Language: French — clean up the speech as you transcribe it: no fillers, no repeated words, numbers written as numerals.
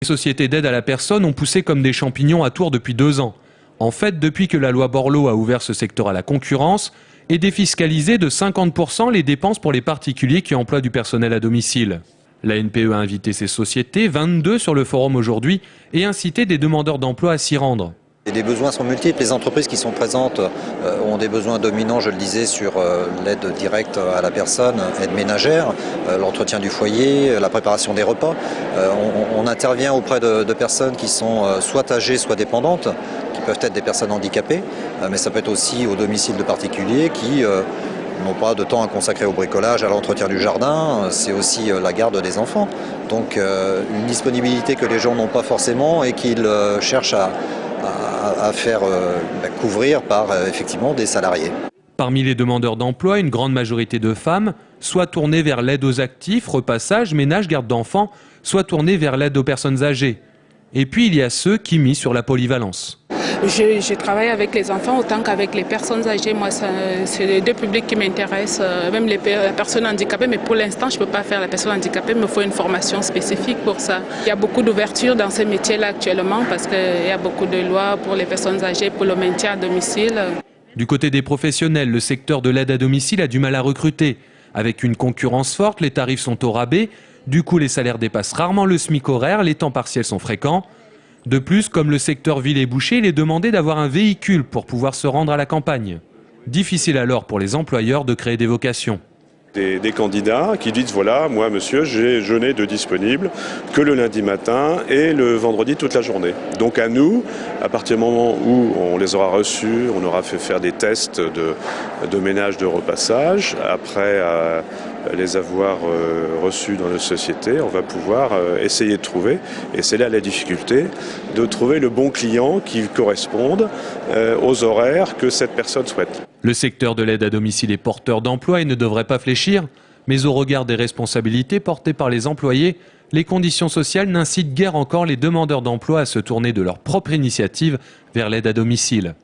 Les sociétés d'aide à la personne ont poussé comme des champignons à Tours depuis 2 ans. En fait, depuis que la loi Borloo a ouvert ce secteur à la concurrence, et défiscalisé de 50% les dépenses pour les particuliers qui emploient du personnel à domicile. La NPE a invité ces sociétés, 22 sur le forum aujourd'hui, et incité des demandeurs d'emploi à s'y rendre. Les besoins sont multiples. Les entreprises qui sont présentes ont des besoins dominants, je le disais, sur l'aide directe à la personne, aide ménagère, l'entretien du foyer, la préparation des repas. On intervient auprès de personnes qui sont soit âgées, soit dépendantes, qui peuvent être des personnes handicapées, mais ça peut être aussi au domicile de particuliers qui n'ont pas de temps à consacrer au bricolage, à l'entretien du jardin, c'est aussi la garde des enfants. Donc une disponibilité que les gens n'ont pas forcément et qu'ils cherchent à faire couvrir par effectivement des salariés. Parmi les demandeurs d'emploi, une grande majorité de femmes, soit tournées vers l'aide aux actifs, repassage, ménage, garde d'enfants, soit tournées vers l'aide aux personnes âgées. Et puis il y a ceux qui misent sur la polyvalence. Je travaille avec les enfants autant qu'avec les personnes âgées. Moi, c'est les deux publics qui m'intéressent, même les personnes handicapées. Mais pour l'instant, je ne peux pas faire la personne handicapée. Il me faut une formation spécifique pour ça. Il y a beaucoup d'ouverture dans ces métiers-là actuellement parce qu'il y a beaucoup de lois pour les personnes âgées, pour le maintien à domicile. Du côté des professionnels, le secteur de l'aide à domicile a du mal à recruter. Avec une concurrence forte, les tarifs sont au rabais. Du coup, les salaires dépassent rarement le SMIC horaire, les temps partiels sont fréquents. De plus, comme le secteur ville est bouché, il est demandé d'avoir un véhicule pour pouvoir se rendre à la campagne. Difficile alors pour les employeurs de créer des vocations. Des candidats qui disent voilà, moi monsieur, je n'ai de disponible que le lundi matin et le vendredi toute la journée. Donc à nous, à partir du moment où on les aura reçus, on aura fait faire des tests de ménage, de repassage, après les avoir reçus dans nos sociétés, on va pouvoir essayer de trouver, et c'est là la difficulté, de trouver le bon client qui corresponde aux horaires que cette personne souhaite. Le secteur de l'aide à domicile est porteur d'emploi et ne devrait pas fléchir, mais au regard des responsabilités portées par les employés, les conditions sociales n'incitent guère encore les demandeurs d'emploi à se tourner de leur propre initiative vers l'aide à domicile.